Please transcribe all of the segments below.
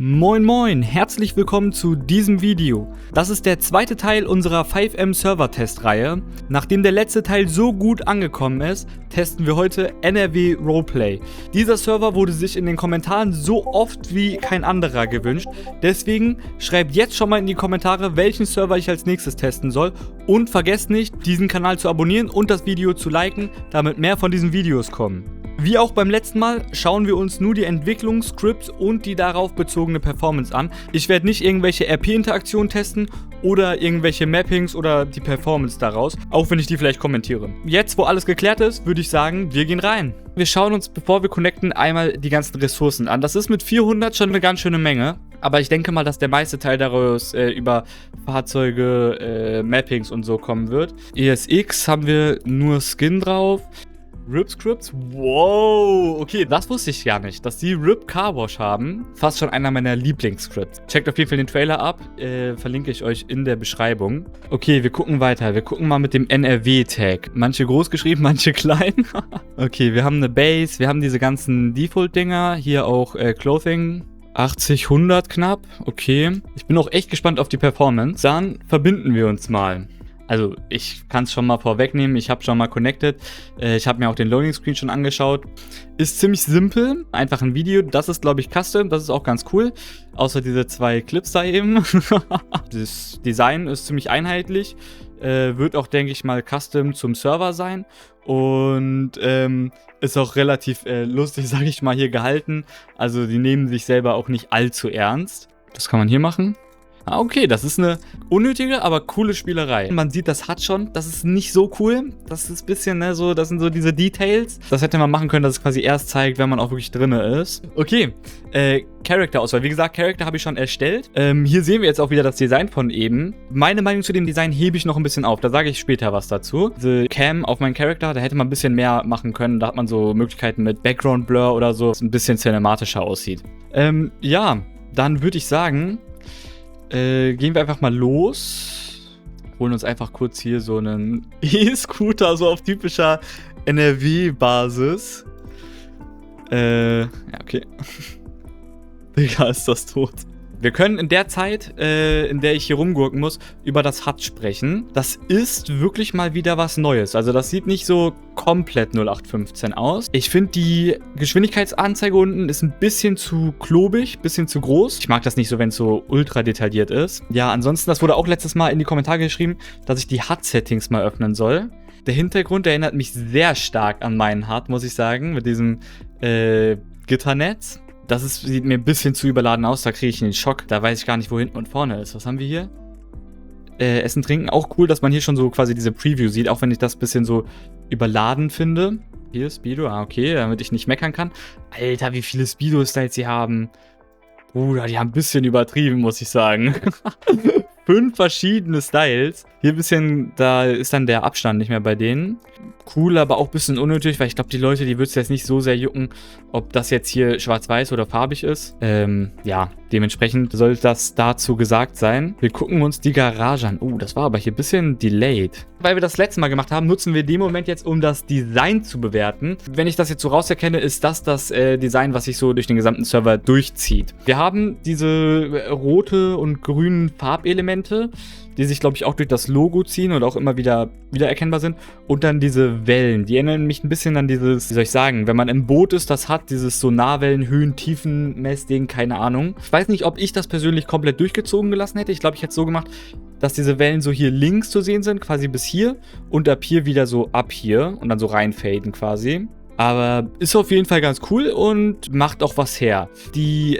Moin moin, herzlich willkommen zu diesem Video. Das ist der zweite Teil unserer 5M Server Testreihe. Nachdem der letzte Teil so gut angekommen ist, testen wir heute NRW Roleplay. Dieser Server wurde sich in den Kommentaren so oft wie kein anderer gewünscht. Deswegen schreibt jetzt schon mal in die Kommentare, welchen Server ich als nächstes testen soll. Und vergesst nicht, diesen Kanal zu abonnieren und das Video zu liken, damit mehr von diesen Videos kommen. Wie auch beim letzten Mal schauen wir uns nur die Entwicklungsscripts und die darauf bezogene Performance an. Ich werde nicht irgendwelche RP-Interaktionen testen oder irgendwelche Mappings oder die Performance daraus, auch wenn ich die vielleicht kommentiere. Jetzt, wo alles geklärt ist, würde ich sagen, wir gehen rein. Wir schauen uns, bevor wir connecten, einmal die ganzen Ressourcen an. Das ist mit 400 schon eine ganz schöne Menge. Aber ich denke mal, dass der meiste Teil daraus über Fahrzeuge, Mappings und so kommen wird. ESX haben wir nur Skin drauf. RIP-Scripts? Wow, okay, das wusste ich gar nicht, dass die RIP Carwash haben. Fast schon einer meiner Lieblingsscripts. Checkt auf jeden Fall den Trailer ab, verlinke ich euch in der Beschreibung. Okay, wir gucken weiter. Wir gucken mal mit dem NRW-Tag. Manche groß geschrieben, manche klein. Okay, wir haben eine Base, wir haben diese ganzen Default-Dinger. Hier auch Clothing. 80, 100 knapp. Okay. Ich bin auch echt gespannt auf die Performance. Dann verbinden wir uns mal. Also, ich kann es schon mal vorwegnehmen, ich habe schon mal connected. Ich habe mir auch den Loading Screen schon angeschaut. Ist ziemlich simpel, einfach ein Video. Das ist, glaube ich, Custom, das ist auch ganz cool. Außer diese zwei Clips da eben. Das Design ist ziemlich einheitlich. Wird auch, denke ich mal, Custom zum Server sein. Und ist auch relativ lustig, sage ich mal, hier gehalten. Also, die nehmen sich selber auch nicht allzu ernst. Das kann man hier machen. Ah, okay, das ist eine unnötige, aber coole Spielerei. Man sieht das HUD schon, das ist nicht so cool. Das ist ein bisschen, ne, so, das sind so diese Details. Das hätte man machen können, dass es quasi erst zeigt, wenn man auch wirklich drin ist. Okay, Charakter-Auswahl. Wie gesagt, Charakter habe ich schon erstellt. Hier sehen wir jetzt auch wieder das Design von eben. Meine Meinung zu dem Design hebe ich noch ein bisschen auf. Da sage ich später was dazu. Diese Cam auf meinen Charakter, da hätte man ein bisschen mehr machen können. Da hat man so Möglichkeiten mit Background Blur oder so, dass es ein bisschen cinematischer aussieht. Ja, dann würde ich sagen, gehen wir einfach mal los. Holen uns einfach kurz hier so einen E-Scooter, so auf typischer NRW-Basis. Ja, okay. Digga, ist das tot. Wir können in der Zeit, in der ich hier rumgurken muss, über das HUD sprechen. Das ist wirklich mal wieder was Neues. Also das sieht nicht so komplett 0815 aus. Ich finde, die Geschwindigkeitsanzeige unten ist ein bisschen zu klobig, bisschen zu groß. Ich mag das nicht so, wenn es so ultra detailliert ist. Ja, ansonsten, das wurde auch letztes Mal in die Kommentare geschrieben, dass ich die HUD-Settings mal öffnen soll. Der Hintergrund erinnert mich sehr stark an meinen HUD, muss ich sagen, mit diesem Gitternetz. Das sieht mir ein bisschen zu überladen aus, da kriege ich einen Schock. Da weiß ich gar nicht, wo hinten und vorne ist. Was haben wir hier? Essen, Trinken, auch cool, dass man hier schon so quasi diese Preview sieht, auch wenn ich das ein bisschen so überladen finde. Hier, Speedo, okay, damit ich nicht meckern kann. Alter, wie viele Speedo-Styles sie haben. Bruder, die haben ein bisschen übertrieben, muss ich sagen. 5 verschiedene Styles. Hier ein bisschen, da ist dann der Abstand nicht mehr bei denen. Cool, aber auch ein bisschen unnötig, weil ich glaube, die Leute, die wird es jetzt nicht so sehr jucken, ob das jetzt hier schwarz-weiß oder farbig ist. Ja, dementsprechend soll das dazu gesagt sein. Wir gucken uns die Garage an. Oh, das war aber hier ein bisschen delayed. Weil wir das letzte Mal gemacht haben, nutzen wir den Moment jetzt, um das Design zu bewerten. Wenn ich das jetzt so rauserkenne, ist das Design, was sich so durch den gesamten Server durchzieht. Wir haben diese rote und grünen Farbelemente, die sich, glaube ich, auch durch das Logo ziehen und auch immer wieder erkennbar sind. Und dann diese Wellen, die erinnern mich ein bisschen an dieses, wie soll ich sagen, wenn man im Boot ist, das hat dieses Sonarwellen, Höhen, Tiefen, Messding, keine Ahnung. Ich weiß nicht, ob ich das persönlich komplett durchgezogen gelassen hätte. Ich glaube, ich hätte es so gemacht, dass diese Wellen so hier links zu sehen sind, quasi bis hier. Und ab hier wieder so ab hier und dann so reinfaden quasi. Aber ist auf jeden Fall ganz cool und macht auch was her. Die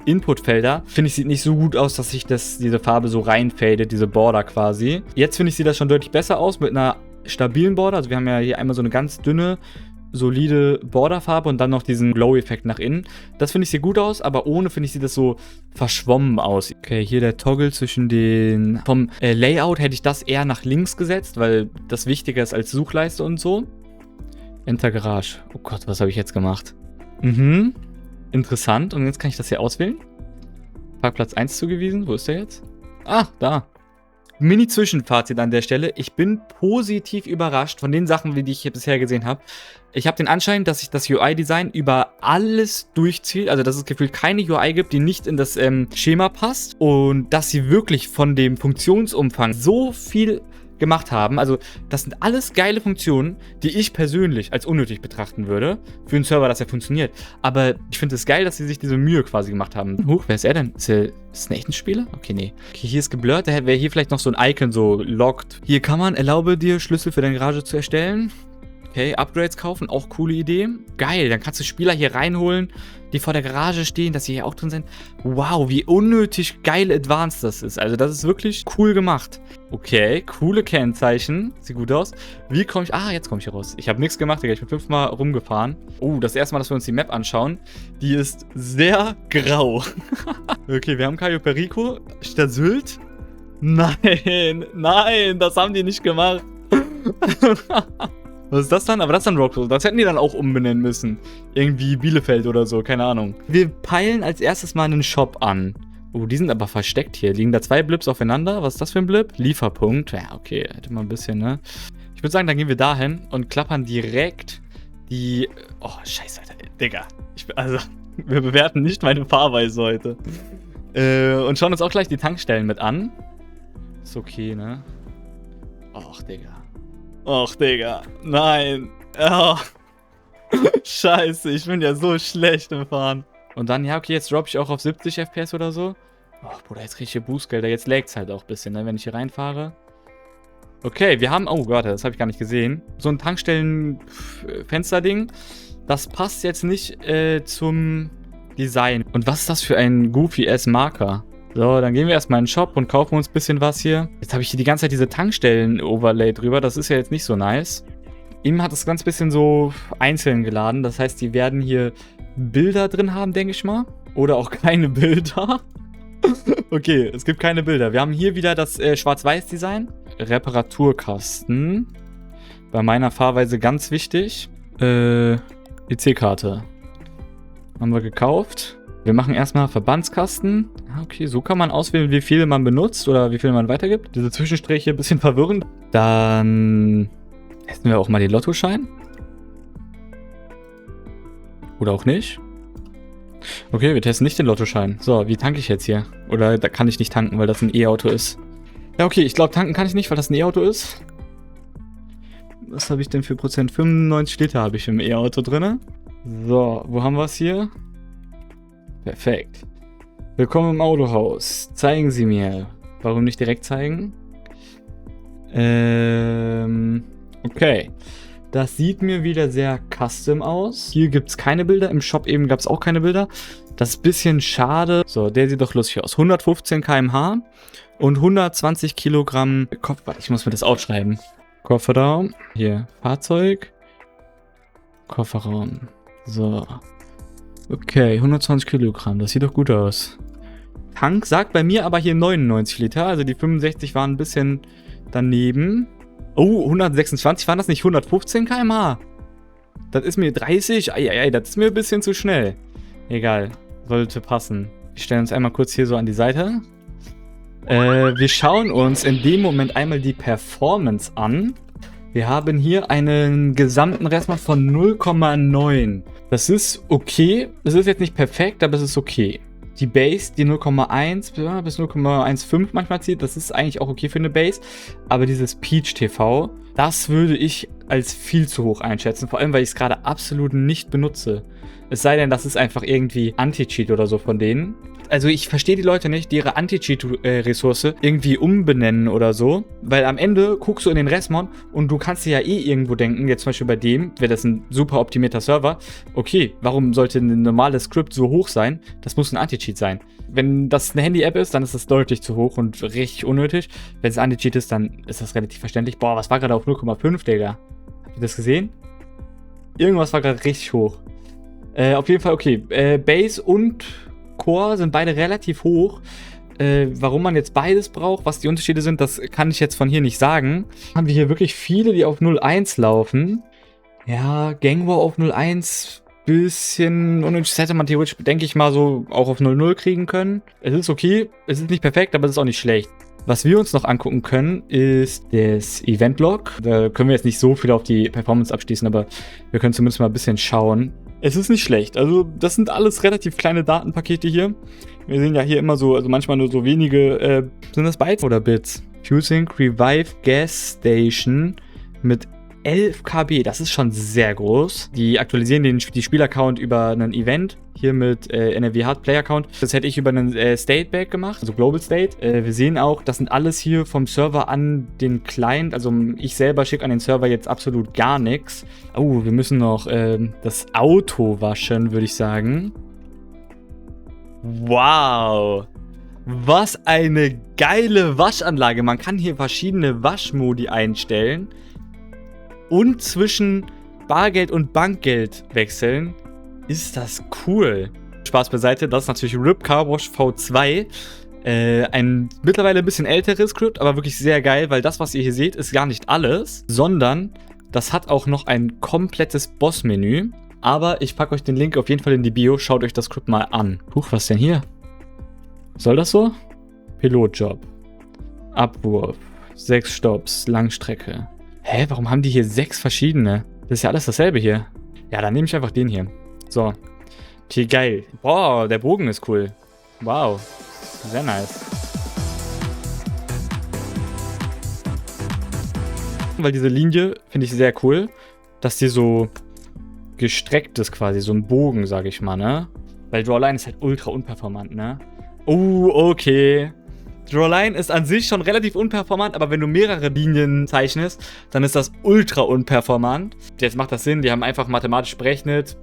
Inputfelder, finde ich, sieht nicht so gut aus, dass sich diese Farbe so reinfadet, diese Border quasi. Jetzt finde ich, sieht das schon deutlich besser aus mit einer stabilen Border. Also wir haben ja hier einmal so eine ganz dünne, solide Borderfarbe und dann noch diesen Glow-Effekt nach innen. Das finde ich sieht gut aus, aber ohne, finde ich, sieht das so verschwommen aus. Okay, hier der Toggle zwischen den... Vom Layout hätte ich das eher nach links gesetzt, weil das wichtiger ist als Suchleiste und so. Enter Garage. Oh Gott, was habe ich jetzt gemacht? Interessant. Und jetzt kann ich das hier auswählen. Parkplatz 1 zugewiesen. Wo ist der jetzt? Ah, da. Mini-Zwischenfazit an der Stelle. Ich bin positiv überrascht von den Sachen, die ich hier bisher gesehen habe. Ich habe den Anschein, dass sich das UI-Design über alles durchzieht. Also, dass es gefühlt keine UI gibt, die nicht in das Schema passt. Und dass sie wirklich von dem Funktionsumfang so viel gemacht haben. Also, das sind alles geile Funktionen, die ich persönlich als unnötig betrachten würde. Für einen Server, dass er funktioniert. Aber ich finde es geil, dass sie sich diese Mühe quasi gemacht haben. Huch, wer ist er denn? Ist ein echter Spieler? Okay, nee. Okay, hier ist geblurrt. Da wäre hier vielleicht noch so ein Icon, so locked. Hier kann man, erlaube dir, Schlüssel für deine Garage zu erstellen. Okay, Upgrades kaufen, auch coole Idee. Geil, dann kannst du Spieler hier reinholen, die vor der Garage stehen, dass sie hier auch drin sind. Wow, wie unnötig geil advanced das ist. Also das ist wirklich cool gemacht. Okay, coole Kennzeichen. Sieht gut aus. Wie komme ich... Ah, jetzt komme ich hier raus. Ich habe nichts gemacht, Digga. Ich bin 5-mal rumgefahren. Oh, das erste Mal, dass wir uns die Map anschauen. Die ist sehr grau. Okay, wir haben Cayo Perico statt Sylt. Nein, nein, das haben die nicht gemacht. Was ist das dann? Aber das ist dann Rockpool. Das hätten die dann auch umbenennen müssen. Irgendwie Bielefeld oder so, keine Ahnung. Wir peilen als erstes mal einen Shop an. Oh, die sind aber versteckt hier. Liegen da 2 Blips aufeinander? Was ist das für ein Blip? Lieferpunkt. Ja, okay, hätte mal ein bisschen, ne? Ich würde sagen, dann gehen wir dahin und klappern direkt die... Oh, scheiße, Alter. Digga. Also, wir bewerten nicht meine Fahrweise heute. Und schauen uns auch gleich die Tankstellen mit an. Ist okay, ne? Och, Digga. Och, Digga. Nein. Oh. Scheiße, ich bin ja so schlecht im Fahren. Und dann, ja, okay, jetzt droppe ich auch auf 70 FPS oder so. Oh, Bruder, jetzt kriege ich hier Boostgelder. Jetzt lag's halt auch ein bisschen, ne, wenn ich hier reinfahre. Okay, wir haben... Oh Gott, das habe ich gar nicht gesehen. So ein Tankstellen-Fenster-Ding. Das passt jetzt nicht zum Design. Und was ist das für ein Goofy-Ass-Marker? So, dann gehen wir erstmal in den Shop und kaufen uns ein bisschen was hier. Jetzt habe ich hier die ganze Zeit diese Tankstellen-Overlay drüber. Das ist ja jetzt nicht so nice. Ihm hat das ganz bisschen so einzeln geladen. Das heißt, die werden hier Bilder drin haben, denke ich mal. Oder auch keine Bilder. Okay, es gibt keine Bilder. Wir haben hier wieder das Schwarz-Weiß-Design. Reparaturkasten. Bei meiner Fahrweise ganz wichtig. EC-Karte. Haben wir gekauft. Wir machen erstmal Verbandskasten. Okay, so kann man auswählen, wie viele man benutzt oder wie viele man weitergibt. Diese Zwischenstriche ein bisschen verwirrend. Dann testen wir auch mal den Lottoschein. Oder auch nicht. Okay, wir testen nicht den Lottoschein. So, wie tanke ich jetzt hier? Oder da kann ich nicht tanken, weil das ein E-Auto ist. Ja, okay, ich glaube, tanken kann ich nicht, weil das ein E-Auto ist. Was habe ich denn für Prozent? 95 Liter habe ich im E-Auto drin. So, wo haben wir es hier? Perfekt. Willkommen im Autohaus. Zeigen Sie mir. Warum nicht direkt zeigen? Okay. Das sieht mir wieder sehr custom aus. Hier gibt es keine Bilder. Im Shop eben gab es auch keine Bilder. Das ist ein bisschen schade. So, der sieht doch lustig aus. 115 km/h und 120 Kilogramm Kopf. Warte, ich muss mir das aufschreiben. Kofferraum. Hier, Fahrzeug. Kofferraum. So. Okay, 120 Kilogramm. Das sieht doch gut aus. Tank sagt bei mir aber hier 99 Liter. Also die 65 waren ein bisschen daneben. Oh, 126 waren das nicht 115 km/h? Das ist mir 30. Eieiei, das ist mir ein bisschen zu schnell. Egal, sollte passen. Wir stellen uns einmal kurz hier so an die Seite. Wir schauen uns in dem Moment einmal die Performance an. Wir haben hier einen gesamten Restwert von 0,9. Das ist okay. Es ist jetzt nicht perfekt, aber es ist okay. Die Base, die 0,1 bis 0,15 manchmal zieht, das ist eigentlich auch okay für eine Base. Aber dieses Peach TV, das würde ich als viel zu hoch einschätzen. Vor allem, weil ich es gerade absolut nicht benutze. Es sei denn, das ist einfach irgendwie Anti-Cheat oder so von denen. Also ich verstehe die Leute nicht, die ihre Anti-Cheat-Ressource irgendwie umbenennen oder so. Weil am Ende guckst du in den Restmod und du kannst dir ja eh irgendwo denken, jetzt zum Beispiel bei dem, wäre das ein super optimierter Server. Okay, warum sollte ein normales Skript so hoch sein? Das muss ein Anti-Cheat sein. Wenn das eine Handy-App ist, dann ist das deutlich zu hoch und richtig unnötig. Wenn es Anti-Cheat ist, dann ist das relativ verständlich. Boah, was war gerade auf 0,5, Digga? Habt ihr das gesehen? Irgendwas war gerade richtig hoch. Auf jeden Fall okay. Base und Core sind beide relativ hoch. Warum man jetzt beides braucht, was die Unterschiede sind, das kann ich jetzt von hier nicht sagen. Haben wir hier wirklich viele, die auf 0,1 laufen. Ja, Gang War auf 0,1, bisschen unnötig. Das hätte man theoretisch, denke ich mal, so auch auf 0,0 kriegen können. Es ist okay, es ist nicht perfekt, aber es ist auch nicht schlecht. Was wir uns noch angucken können, ist das Event-Log. Da können wir jetzt nicht so viel auf die Performance abschließen, aber wir können zumindest mal ein bisschen schauen. Es ist nicht schlecht. Also das sind alles relativ kleine Datenpakete hier. Wir sehen ja hier immer so, also manchmal nur so wenige, sind das Bytes oder Bits? FuseSync Revive Gas Station mit 11 KB, das ist schon sehr groß. Die aktualisieren die Spielaccount über einen Event, hier mit NRW Hard Player Account. Das hätte ich über einen State Back gemacht, also Global State. Wir sehen auch, das sind alles hier vom Server an den Client, also ich selber schicke an den Server jetzt absolut gar nichts. Oh, wir müssen noch das Auto waschen, würde ich sagen. Wow! Was eine geile Waschanlage. Man kann hier verschiedene Waschmodi einstellen und zwischen Bargeld und Bankgeld wechseln. Ist das cool. Spaß beiseite, das ist natürlich RIP Carwash V2. Ein mittlerweile ein bisschen älteres Skript, aber wirklich sehr geil, weil das, was ihr hier seht, ist gar nicht alles, sondern das hat auch noch ein komplettes Boss-Menü. Aber ich packe euch den Link auf jeden Fall in die Bio, schaut euch das Skript mal an. Huch, was denn hier? Soll das so? Pilotjob. Abwurf. 6 Stopps. Langstrecke. Hä, warum haben die hier 6 verschiedene? Das ist ja alles dasselbe hier. Ja, dann nehme ich einfach den hier. So. Okay, geil. Boah, der Bogen ist cool. Wow. Sehr nice. Weil diese Linie finde ich sehr cool, dass die so gestreckt ist quasi. So ein Bogen, sage ich mal, ne? Weil Drawline ist halt ultra unperformant, ne? Okay. Drawline ist an sich schon relativ unperformant, aber wenn du mehrere Linien zeichnest, dann ist das ultra unperformant. Jetzt macht das Sinn, die haben einfach mathematisch berechnet,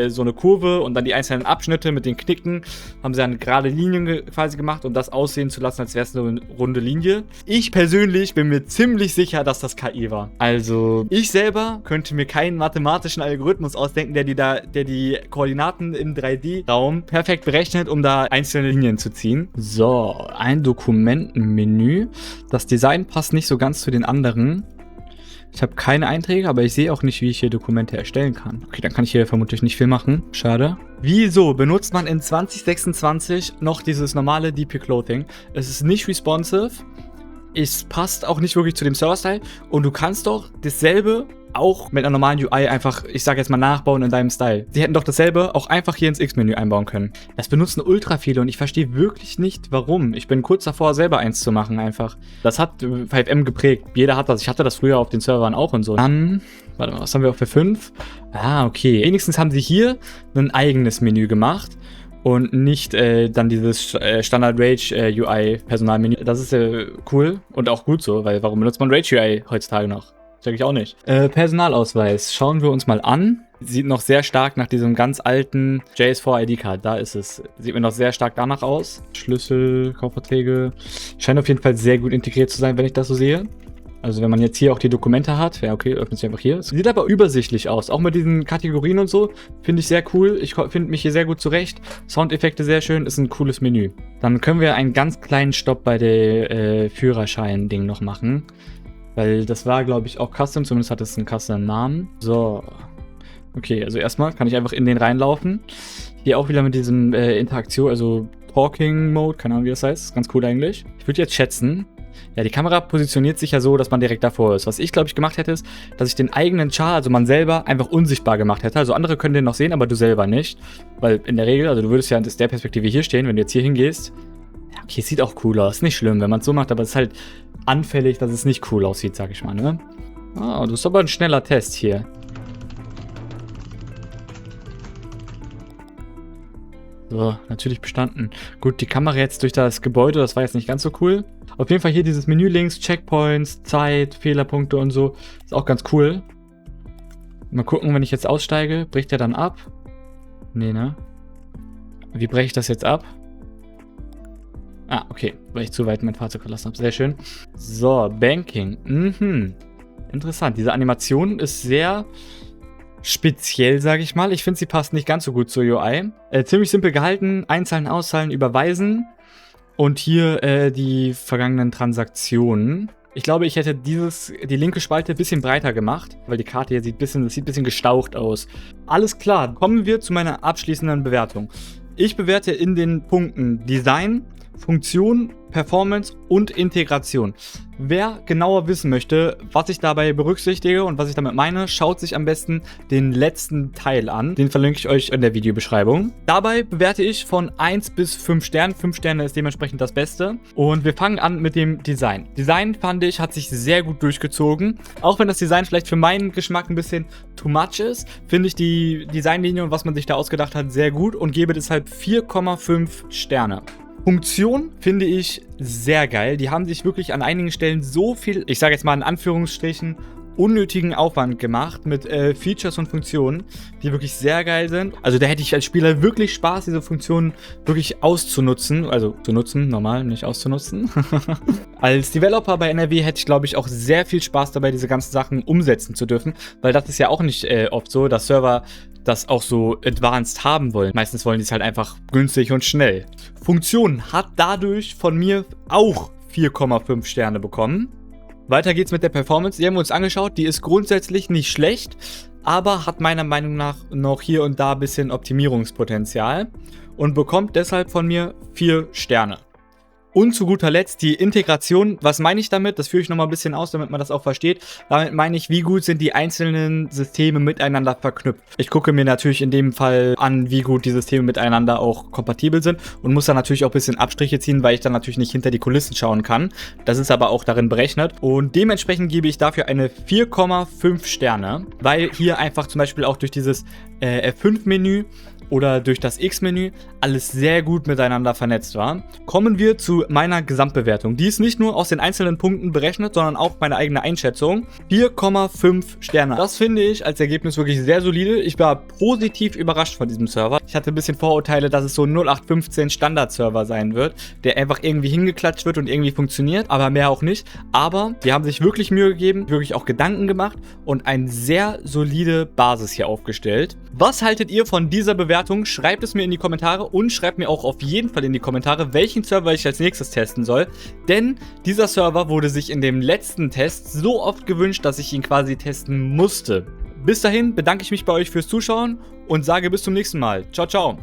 so eine Kurve und dann die einzelnen Abschnitte mit den Knicken, haben sie dann gerade Linien quasi gemacht, um das aussehen zu lassen, als wäre es eine runde Linie. Ich persönlich bin mir ziemlich sicher, dass das KI war. Also, ich selber könnte mir keinen mathematischen Algorithmus ausdenken, der die Koordinaten im 3D-Raum perfekt berechnet, um da einzelne Linien zu ziehen. So, ein Dokumentenmenü. Das Design passt nicht so ganz zu den anderen. Ich habe keine Einträge, aber ich sehe auch nicht, wie ich hier Dokumente erstellen kann. Okay, dann kann ich hier vermutlich nicht viel machen. Schade. Wieso benutzt man in 2026 noch dieses normale DP Clothing? Es ist nicht responsive. Es passt auch nicht wirklich zu dem Server-Style. Und du kannst doch dasselbe auch mit einer normalen UI einfach, ich sage jetzt mal, nachbauen in deinem Style. Sie hätten doch dasselbe auch einfach hier ins X-Menü einbauen können. Das benutzen ultra viele und ich verstehe wirklich nicht, warum. Ich bin kurz davor, selber eins zu machen einfach. Das hat 5M geprägt. Jeder hat das. Ich hatte das früher auf den Servern auch und so. Dann, warte mal, was haben wir auch für 5? Ah, okay. Wenigstens haben sie hier ein eigenes Menü gemacht. Und nicht dann dieses Standard Rage UI Personalmenü. Das ist cool und auch gut so, weil warum benutzt man Rage UI heutzutage noch? Check ich auch nicht. Personalausweis. Schauen wir uns mal an. Sieht noch sehr stark nach diesem ganz alten JS4 ID-Card. Da ist es. Sieht mir noch sehr stark danach aus. Schlüssel, Kaufverträge. Scheint auf jeden Fall sehr gut integriert zu sein, wenn ich das so sehe. Also wenn man jetzt hier auch die Dokumente hat, ja okay, öffnet sich einfach hier. Sieht aber übersichtlich aus, auch mit diesen Kategorien und so, finde ich sehr cool. Ich finde mich hier sehr gut zurecht. Soundeffekte sehr schön, ist ein cooles Menü. Dann können wir einen ganz kleinen Stopp bei der Führerschein-Ding noch machen. Weil das war, glaube ich, auch Custom, zumindest hat es einen Custom-Namen. So. Okay, also erstmal kann ich einfach in den reinlaufen. Hier auch wieder mit diesem Interaktion, also Talking-Mode, keine Ahnung wie das heißt, ganz cool eigentlich. Ich würde jetzt schätzen, ja, die Kamera positioniert sich ja so, dass man direkt davor ist. Was ich, glaube ich, gemacht hätte, ist, dass ich den eigenen Char, also man selber, einfach unsichtbar gemacht hätte. Also andere können den noch sehen, aber du selber nicht. Weil in der Regel, also du würdest ja aus der Perspektive hier stehen, wenn du jetzt hier hingehst. Ja, okay, es sieht auch cool aus. Nicht schlimm, wenn man es so macht, aber es ist halt anfällig, dass es nicht cool aussieht, sag ich mal, ne? Ah, das ist aber ein schneller Test hier. So, natürlich bestanden. Gut, die Kamera jetzt durch das Gebäude, das war jetzt nicht ganz so cool. Auf jeden Fall hier dieses Menü links, Checkpoints, Zeit, Fehlerpunkte und so. Ist auch ganz cool. Mal gucken, wenn ich jetzt aussteige, bricht der dann ab? Nee, ne? Wie breche ich das jetzt ab? Ah, okay, weil ich zu weit mein Fahrzeug verlassen habe. Sehr schön. So, Banking. Interessant. Diese Animation ist sehr speziell, sage ich mal. Ich finde, sie passt nicht ganz so gut zur UI. Ziemlich simpel gehalten. Einzahlen, auszahlen, überweisen. Und hier die vergangenen Transaktionen. Ich glaube, ich hätte die linke Spalte ein bisschen breiter gemacht, weil die Karte hier sieht ein bisschen gestaucht aus. Alles klar, kommen wir zu meiner abschließenden Bewertung. Ich bewerte in den Punkten Design Funktion, Performance und Integration. Wer genauer wissen möchte, was ich dabei berücksichtige und was ich damit meine, schaut sich am besten den letzten Teil an. Den verlinke ich euch in der Videobeschreibung. Dabei bewerte ich von 1 bis 5 Sternen. 5 Sterne ist dementsprechend das Beste. Und wir fangen an mit dem Design. Design, fand ich, hat sich sehr gut durchgezogen. Auch wenn das Design vielleicht für meinen Geschmack ein bisschen too much ist, finde ich die Designlinie und was man sich da ausgedacht hat sehr gut und gebe deshalb 4,5 Sterne. Funktion finde ich sehr geil. Die haben sich wirklich an einigen Stellen so viel, ich sage jetzt mal in Anführungsstrichen, unnötigen Aufwand gemacht mit Features und Funktionen, die wirklich sehr geil sind. Also da hätte ich als Spieler wirklich Spaß, diese Funktionen wirklich auszunutzen. Also zu nutzen, normal, nicht auszunutzen. Als Developer bei NRW hätte ich, glaube ich, auch sehr viel Spaß dabei, diese ganzen Sachen umsetzen zu dürfen. Weil das ist ja auch nicht oft so, dass Server das auch so advanced haben wollen. Meistens wollen die es halt einfach günstig und schnell. Funktion hat dadurch von mir auch 4,5 Sterne bekommen. Weiter geht's mit der Performance. Die haben wir uns angeschaut. Die ist grundsätzlich nicht schlecht, aber hat meiner Meinung nach noch hier und da ein bisschen Optimierungspotenzial und bekommt deshalb von mir 4 Sterne. Und zu guter Letzt die Integration. Was meine ich damit? Das führe ich nochmal ein bisschen aus, damit man das auch versteht. Damit meine ich, wie gut sind die einzelnen Systeme miteinander verknüpft. Ich gucke mir natürlich in dem Fall an, wie gut die Systeme miteinander auch kompatibel sind und muss dann natürlich auch ein bisschen Abstriche ziehen, weil ich dann natürlich nicht hinter die Kulissen schauen kann. Das ist aber auch darin berechnet und dementsprechend gebe ich dafür eine 4,5 Sterne, weil hier einfach zum Beispiel auch durch dieses F5-Menü oder durch das X-Menü alles sehr gut miteinander vernetzt war. Kommen wir zu meiner Gesamtbewertung. Die ist nicht nur aus den einzelnen Punkten berechnet, sondern auch meine eigene Einschätzung. 4,5 Sterne. Das finde ich als Ergebnis wirklich sehr solide. Ich war positiv überrascht von diesem Server. Ich hatte ein bisschen Vorurteile, dass es so ein 0815 Standard-Server sein wird, der einfach irgendwie hingeklatscht wird und irgendwie funktioniert, aber mehr auch nicht. Aber die haben sich wirklich Mühe gegeben, wirklich auch Gedanken gemacht und eine sehr solide Basis hier aufgestellt. Was haltet ihr von dieser Bewertung? Schreibt es mir in die Kommentare und schreibt mir auch auf jeden Fall in die Kommentare, welchen Server ich als nächstes testen soll. Denn dieser Server wurde sich in dem letzten Test so oft gewünscht, dass ich ihn quasi testen musste. Bis dahin bedanke ich mich bei euch fürs Zuschauen und sage bis zum nächsten Mal. Ciao, ciao.